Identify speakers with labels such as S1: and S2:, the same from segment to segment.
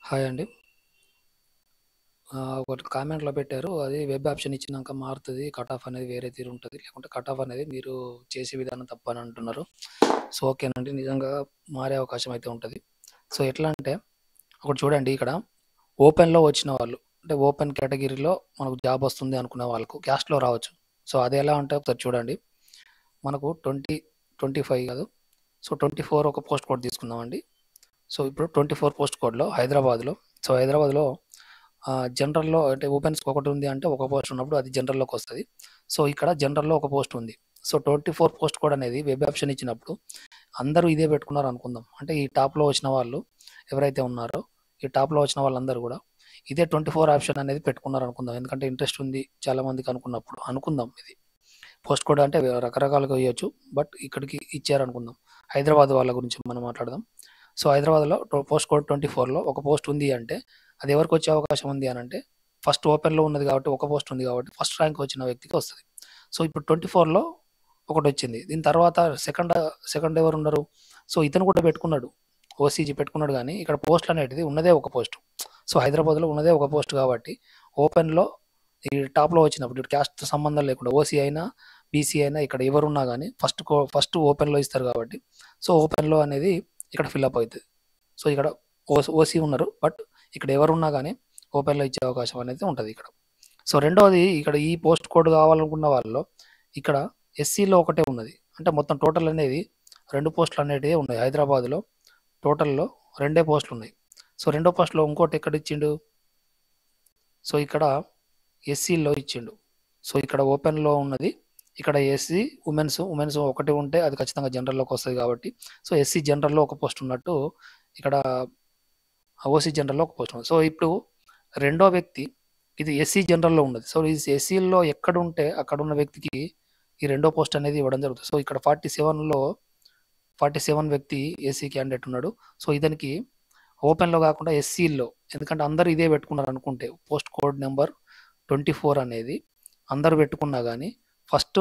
S1: Hi అండి. ఒకటి కామెంట్‌లో పెట్టారు. అది వెబ్ ఆప్షన్ ఇచ్చినాక మారుతది. కట్ ఆఫ్ అనేది వేరే తీరు ఉంటది. లేకుంటే కట్ ఆఫ్ అనేది మీరు చేసే విధానం తప్పని అంటున్నారు. సో, ఓకేనండి. నిజంగా మారే అవకాశం అయితే ఉంటది. సో, ఎట్లా అంటే ఒకటి చూడండి ఇక్కడ ఓపెన్‌లో వచ్చిన వాళ్ళు అంటే ఓపెన్ కేటగిరీలో మనకు జాబ్ వస్తుంది అనుకున్న వాళ్ళకు క్యాస్ట్‌లో రావచ్చు. సో, అది ఎలా అంటే ఒకసారి చూడండి. మనకు 20, 25 కాదు. సో, 24 ఒక పోస్ట్ కోడ్ తీసుకుందామండి. సో, ఇప్పుడు 24 పోస్ట్ కోడ్‌లో హైదరాబాద్‌లో హైదరాబాద్‌లో జనరల్‌లో అంటే ఓపెన్స్‌కి ఒకటి ఉంది అంటే ఒక పోస్ట్ ఉన్నప్పుడు అది జనరల్‌లోకి వస్తది. సో, ఇక్కడ జనరల్‌లో ఒక పోస్ట్ ఉంది. సో, 24 పోస్ట్ కోడ్ అనేది వెబ్ ఆప్షన్ ఇచ్చినప్పుడు అందరూ ఇదే పెట్టుకున్నారు అనుకుందాం. అంటే ఈ టాప్‌లో వచ్చిన వాళ్ళు ఎవరైతే ఉన్నారో ఈ టాప్‌లో వచ్చిన వాళ్ళందరూ కూడా ఇదే 24 ఆప్షన్ అనేది పెట్టుకున్నారు అనుకుందాం. ఎందుకంటే ఇంట్రెస్ట్ ఉంది చాలా మందికి అనుకున్నప్పుడు అనుకుందాం ఇది. పోస్ట్ కోడ్ అంటే రకరకాలుగా ఇయ్యొచ్చు. బట్ ఇక్కడికి ఇచ్చారనుకుందాం. హైదరాబాద్ వాళ్ళ గురించి మనం మాట్లాడదాం. సో, హైదరాబాద్‌లో పోస్ట్ కోడ్ 24లో ఒక పోస్ట్ ఉంది అంటే అది ఎవరికి వచ్చే అవకాశం ఉంది అనంటే ఫస్ట్ ఓపెన్‌లో ఉన్నది కాబట్టి ఒక పోస్ట్ ఉంది కాబట్టి ఫస్ట్ ర్యాంక్ వచ్చిన వ్యక్తికి వస్తది. సో, ఇప్పుడు 24లో ఒకటొచ్చింది. దీని తర్వాత సెకండ్ ఎవరున్నారు? సో, ఇతను కూడా పెట్టుకున్నాడు. ఓసీజీ పెట్టుకున్నాడు గానీ ఇక్కడ పోస్ట్‌లు అనేటిది ఉన్నదే ఒక పోస్ట్. సో, హైదరాబాద్‌లో ఉన్నదే ఒక పోస్ట్ కాబట్టి ఓపెన్‌లో ఈ టాప్‌లో వచ్చినప్పుడు ఇటు క్యాస్ట్‌తో సంబంధం లేకుండా ఓసీ అయినా, బీసీ అయినా ఇక్కడ ఎవరున్నా గానీ ఫస్ట్ ఓపెన్‌లో ఇస్తారు కాబట్టి సో, ఓపెన్‌లో అనేది ఇక్కడ ఫిల్ అప్ అయితది. సో, ఇక్కడ ఓసీ ఉన్నారు. బట్ ఇక్కడ ఎవరున్నా గానీ ఓపెన్‌లో ఇచ్చే అవకాశం అనేది ఉంటది ఇక్కడ. సో, రెండోది ఇక్కడ ఈ పోస్ట్ కోడ్ కావాలనుకున్న వాళ్ళలో ఇక్కడ ఎస్సీలో ఒకటే ఉన్నది. అంటే మొత్తం టోటల్ అనేది 2 పోస్టులు అనేటివి ఉన్నాయి. హైదరాబాద్‌లో టోటల్‌లో 2 పోస్టులు ఉన్నాయి. సో, రెండో పోస్ట్‌లో ఇంకోటి ఎక్కడ ఇచ్చిండు? సో, ఇక్కడ ఎస్సీలో ఇచ్చిండు. సో, ఇక్కడ ఓపెన్‌లో ఉన్నది. ఇక్కడ ఎస్సీ, ఉమెన్స్ ఒకటి ఉంటే అది ఖచ్చితంగా జనరల్‌లోకి వస్తది కాబట్టి సో, ఎస్సీ జనరల్‌లో ఒక పోస్ట్ ఉన్నట్టు ఇక్కడ ఓసీ జనరల్‌లో ఒక పోస్ట్ ఉంది. సో, ఇప్పుడు రెండో వ్యక్తి ఇది ఎస్సీ జనరల్‌లో ఉన్నది. సో, ఈ ఎస్సీలో ఎక్కడుంటే అక్కడున్న వ్యక్తికి ఈ రెండో పోస్ట్ అనేది ఇవ్వడం జరుగుతుంది. సో, ఇక్కడ 47 వ్యక్తి ఎస్సీ క్యాండిడేట్ ఉన్నాడు. సో, ఇతనికి ఓపెన్‌లో కాకుండా ఎస్సీలో ఎందుకంటే అందరూ ఇదే పెట్టుకున్నారు అనుకుంటే పోస్ట్ కోడ్ నెంబర్ 24 అనేది అందరూ పెట్టుకున్నా గానీ ఫస్ట్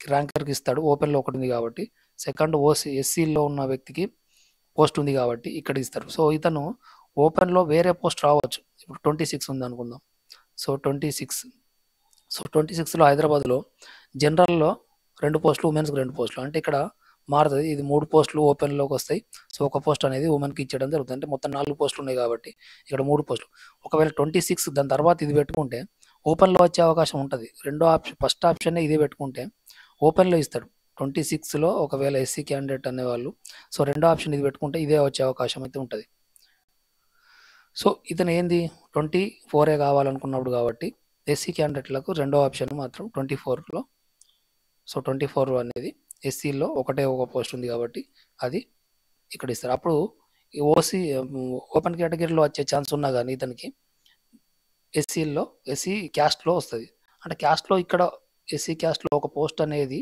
S1: ర్యాంకర్‌కి ఇస్తాడు. ఓపెన్‌లో ఒకటి ఉంది కాబట్టి. సెకండ్ ఎస్సీలో ఉన్న వ్యక్తికి పోస్ట్ ఉంది కాబట్టి ఇక్కడ ఇస్తారు. సో, ఇతను ఓపెన్‌లో వేరే పోస్ట్ రావచ్చు. ఇప్పుడు 26 ఉందనుకుందాం. సో, 26లో హైదరాబాద్‌లో జనరల్‌లో 2 పోస్టులు, ఉమెన్స్‌కి 2 పోస్టులు. అంటే ఇక్కడ మారుతది. ఇది 3 పోస్టులు ఓపెన్‌లోకొస్తాయి. సో, ఒక పోస్ట్ అనేది ఉమెన్‌కి ఇచ్చేయడం జరుగుతుంది. అంటే మొత్తం 4 పోస్టులు ఉన్నాయి కాబట్టి ఇక్కడ 3 పోస్టులు. ఒకవేళ 26 దాని తర్వాత ఇది పెట్టుకుంటే ఓపెన్‌లో వచ్చే అవకాశం ఉంటది. ఫస్ట్ ఆప్షనే ఇదే పెట్టుకుంటే ఓపెన్‌లో ఇస్తాడు. 26లో ఒకవేళ ఎస్సీ క్యాండిడేట్ అనేవాళ్ళు సో, రెండో ఆప్షన్ ఇది పెట్టుకుంటే ఇదే వచ్చే అవకాశం అయితే ఉంటది. సో, ఇతను ఏంది 24 కావాలనుకున్నప్పుడు కాబట్టి ఎస్సీ క్యాండిడేట్‌లకు రెండో ఆప్షన్ మాత్రం 24లో సో, 24 అనేది ఎస్సీలో ఒకటే ఒక పోస్ట్ ఉంది కాబట్టి అది ఇక్కడ ఇస్తారు. అప్పుడు ఈ ఓపెన్ కేటగిరీలో వచ్చే ఛాన్స్ ఉన్నా గానీ ఇతనికి ఎస్సీ క్యాస్ట్‌లో వస్తది. అంటే క్యాస్ట్‌లో ఇక్కడ ఎస్సీ క్యాస్ట్‌లో ఒక పోస్ట్ అనేది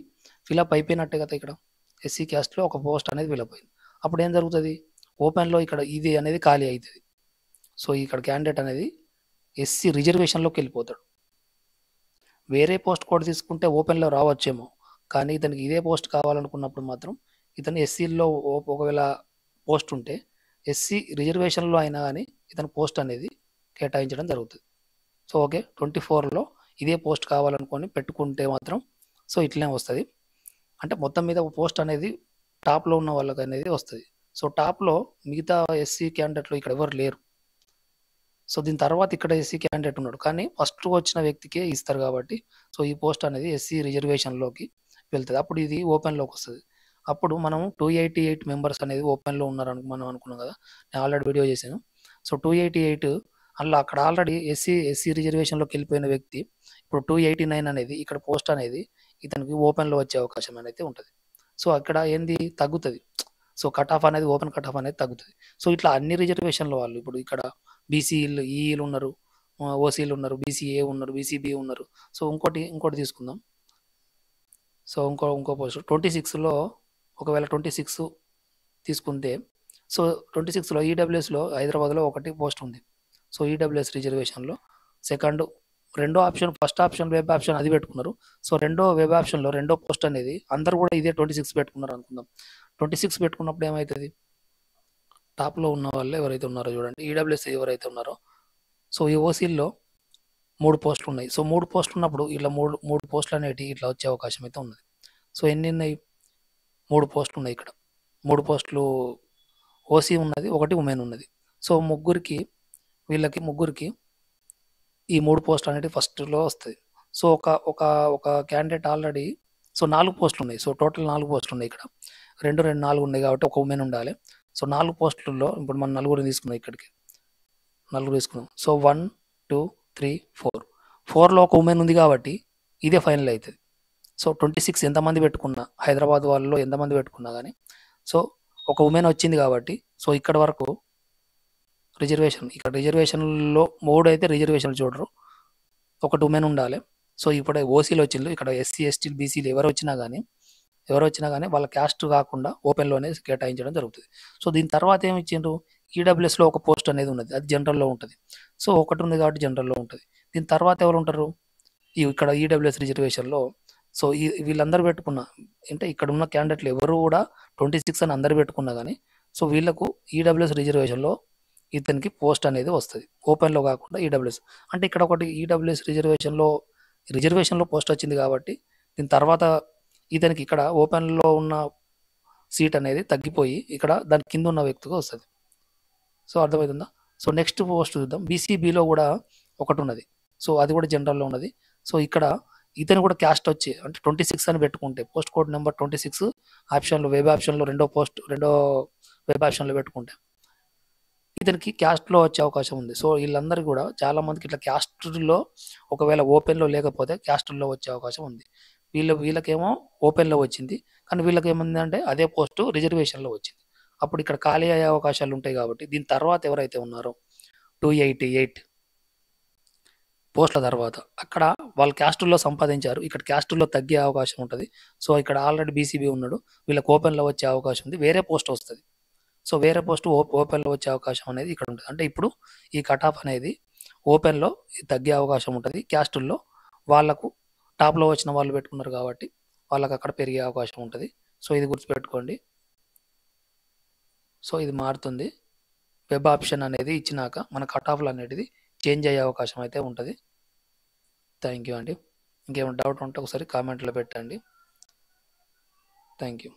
S1: ఫిలప్ అయిపోయినట్టే కదా ఇక్కడ. ఎస్సీ క్యాస్ట్‌లో ఒక పోస్ట్ అనేది ఫిలప్ అయింది. అప్పుడేం జరుగుతది? ఓపెన్‌లో ఇక్కడ ఇది అనేది ఖాళీ అయితది. సో, ఇక్కడ క్యాండిడేట్ అనేది ఎస్సీ రిజర్వేషన్‌లోకెళ్ళిపోతాడు. వేరే పోస్ట్ కోడ్ తీసుకుంటే ఓపెన్‌లో రావచ్చేమో. కానీ ఇతనికి ఇదే పోస్ట్ కావాలనుకున్నప్పుడు మాత్రం ఇతను ఎస్సీలో ఒకవేళ పోస్ట్ ఉంటే ఎస్సీ రిజర్వేషన్‌లో అయినా గానీ ఇతను పోస్ట్ అనేది కేటాయించడం జరుగుతది. So, okay. 24లో ఇదే పోస్ట్ కావాలనుకోని పెట్టుకుంటే మాత్రం సో, ఇట్లనే వస్తది. అంటే మొత్తం మీద పోస్ట్ అనేది టాప్‌లో ఉన్న వాళ్ళకనేది వస్తది. సో, టాప్‌లో మిగతా ఎస్సీ క్యాండిడేట్‌లు ఇక్కడ ఎవరు లేరు. సో, దీని తర్వాత ఇక్కడ ఎస్సీ క్యాండిడేట్ ఉన్నాడు. కానీ ఫస్ట్ వచ్చిన వ్యక్తికే ఇస్తారు కాబట్టి సో, ఈ పోస్ట్ అనేది ఎస్సీ రిజర్వేషన్‌లోకి వెళ్తది. అప్పుడు ఇది ఓపెన్‌లోకొస్తది. అప్పుడు మనం 288 మెంబర్స్ అనేది ఓపెన్‌లో ఉన్నారని మనం అనుకున్నాం కదా! నేను ఆల్రెడీ వీడియో చేశాను. సో, 288 అక్కడ ఆల్రెడీ ఎస్సీ రిజర్వేషన్‌లోకెళ్ళిపోయిన వ్యక్తి ఇప్పుడు 289 అనేది ఇక్కడ పోస్ట్ అనేది ఇతనికి ఓపెన్‌లో వచ్చే అవకాశం అనేది ఉంటది. సో, అక్కడ ఏంది తగ్గుతది. సో, కట్ ఆఫ్ అనేది ఓపెన్ కట్ ఆఫ్ అనేది తగ్గుతది. సో, ఇట్లా అన్ని రిజర్వేషన్‌ల వాళ్ళు ఇప్పుడు ఇక్కడ బీసీలు, ఈఈలు ఉన్నారు. ఓసీలు ఉన్నారు. బీసీఏ ఉన్నారు. బీసీబీ ఉన్నారు. సో, ఇంకోటి తీసుకుందాం. సో, ఇంకో పోస్ట్ 26లో ఒకవేళ 26 తీసుకుంటే సో, 26లో ఈడబ్ల్యూఎస్‌లో హైదరాబాద్‌లో ఒకటి పోస్ట్ ఉంది. సో, ఈడబ్ల్యూఎస్ రిజర్వేషన్‌లో second first option web option అది పెట్టుకున్నారు. సో, వెబ్ ఆప్షన్‌లో రెండో పోస్ట్ అనేది అందరూ కూడా ఇదే 26 పెట్టుకున్నారు అనుకుందాం. 26 పెట్టుకున్నప్పుడు ఏమైతది? టాప్లో ఉన్న వాళ్ళు ఎవరైతే ఉన్నారో చూడండి, ఈడబ్ల్యూఎస్ ఎవరైతే ఉన్నారో, సో ఈ ఓసీల్లో 3 పోస్టులు ఉన్నాయి. సో 3 పోస్టులు ఉన్నప్పుడు ఇలా మూడు పోస్టులు అనేటివి ఇట్లా వచ్చే అవకాశం అయితే ఉన్నది. సో ఎన్ని ఉన్నాయి? 3 పోస్టులు ఉన్నాయి ఇక్కడ. 3 పోస్టులు ఓసీ ఉన్నది, ఒకటి ఉమెన్ ఉన్నది. సో వీళ్ళకి ముగ్గురికి ఈ 3 పోస్టులు అనేటివి ఫస్ట్‌లో వస్తాయి. సో ఒక క్యాండిడేట్ ఆల్రెడీ సో 4 పోస్టులు ఉన్నాయి. సో టోటల్ 4 పోస్టులు ఉన్నాయి ఇక్కడ. 2, 2, 4 ఉన్నాయి కాబట్టి ఒక ఉమెన్ ఉండాలి. సో 4 పోస్టుల్లో ఇప్పుడు మనం నలుగురిని తీసుకున్నాం ఇక్కడికి. నలుగురు తీసుకున్నాం. సో 1, 2, 3, 4. 4లో ఒక ఉమెన్ ఉంది కాబట్టి ఇదే ఫైనల్ అవుతుంది. సో 26 ఎంతమంది పెట్టుకున్నా, హైదరాబాద్ వాళ్ళలో ఎంతమంది పెట్టుకున్నా కానీ, సో ఒక ఉమెన్ వచ్చింది కాబట్టి, సో ఇక్కడ వరకు రిజర్వేషన్, ఇక్కడ రిజర్వేషన్లో 3 అయితే రిజర్వేషన్లు చూడరు, ఒకటి ఉమెన్ ఉండాలి. సో ఇప్పుడు ఓసీలు వచ్చిండ్రు, ఇక్కడ ఎస్సీ, ఎస్టీలు, బీసీలు ఎవరు వచ్చినా కానీ వాళ్ళ క్యాస్ట్ కాకుండా ఓపెన్లోనే కేటాయించడం జరుగుతుంది. సో దీని తర్వాత ఏమి ఇచ్చిండ్రు, ఈడబ్ల్యూఎస్లో ఒక పోస్ట్ అనేది ఉన్నది, అది జనరల్లో ఉంటుంది. సో ఒకటి ఉంది కాబట్టి జనరల్లో ఉంటుంది. దీని తర్వాత ఎవరు ఉంటారు, ఇక్కడ ఈడబ్ల్యూఎస్ రిజర్వేషన్లో సో వీళ్ళందరూ పెట్టుకున్న, అంటే ఇక్కడ ఉన్న క్యాండిడేట్లు ఎవరు కూడా 26 అని అందరు పెట్టుకున్నా కానీ, సో వీళ్ళకు ఈడబ్ల్యూఎస్ రిజర్వేషన్లో ఇతనికి పోస్ట్ అనేది వస్తుంది, ఓపెన్లో కాకుండా ఈడబ్ల్యూఎస్. అంటే ఇక్కడ ఒకటి ఈడబ్ల్యూఎస్ రిజర్వేషన్లో పోస్ట్ వచ్చింది కాబట్టి దీని తర్వాత ఇతనికి ఇక్కడ ఓపెన్లో ఉన్న సీట్ అనేది తగ్గిపోయి ఇక్కడ దాని కింద ఉన్న వ్యక్తిగా వస్తుంది. సో అర్థమవుతుందా? సో నెక్స్ట్ పోస్ట్ చూద్దాం. బీసీబీలో కూడా ఒకటి ఉన్నది, సో అది కూడా జనరల్లో ఉన్నది. సో ఇక్కడ ఇతను కూడా క్యాస్ట్ వచ్చి అంటే 26 అని పెట్టుకుంటే, పోస్ట్ కోడ్ నెంబర్ 26 ఆప్షన్లో, వెబ్ ఆప్షన్లో రెండో వెబ్ ఆప్షన్లో పెట్టుకుంటే ఇతనికి క్యాస్ట్లో వచ్చే అవకాశం ఉంది. సో వీళ్ళందరూ కూడా చాలామందికి ఇట్లా క్యాస్ట్లో ఒకవేళ ఓపెన్లో లేకపోతే క్యాస్ట్లో వచ్చే అవకాశం ఉంది. వీళ్ళకేమో ఓపెన్లో వచ్చింది, కానీ వీళ్ళకి ఏమైందంటే అదే పోస్టు రిజర్వేషన్లో వచ్చింది. అప్పుడు ఇక్కడ ఖాళీ అయ్యే అవకాశాలు ఉంటాయి కాబట్టి దీని తర్వాత ఎవరైతే ఉన్నారో 288 పోస్టుల తర్వాత అక్కడ వాళ్ళు క్యాస్టుల్లో సంపాదించారు, ఇక్కడ క్యాస్టుల్లో తగ్గే అవకాశం ఉంటుంది. సో ఇక్కడ ఆల్రెడీ బీసీబీ ఉన్నాడు, వీళ్ళకి ఓపెన్లో వచ్చే అవకాశం ఉంది, వేరే పోస్ట్ వస్తుంది. సో వేరే పోస్ట్ ఓపెన్లో వచ్చే అవకాశం అనేది ఇక్కడ ఉంటుంది. అంటే ఇప్పుడు ఈ కట్ ఆఫ్ అనేది ఓపెన్లో తగ్గే అవకాశం ఉంటుంది, క్యాస్టుల్లో వాళ్ళకు టాప్లో వచ్చిన వాళ్ళు పెట్టుకున్నారు కాబట్టి వాళ్ళకి అక్కడ పెరిగే అవకాశం ఉంటుంది. సో ఇది గుర్తుపెట్టుకోండి. సో ఇది మారుతుంది, వెబ్ ఆప్షన్ అనేది ఇచ్చినాక మన కట్ ఆఫ్లు అనేది చేంజ్ అయ్యే అవకాశం అయితే ఉంటుంది. థ్యాంక్ యూ అండి. ఇంకేమైనా డౌట్ ఉంటే ఒకసారి కామెంట్లో పెట్టండి. Thank you.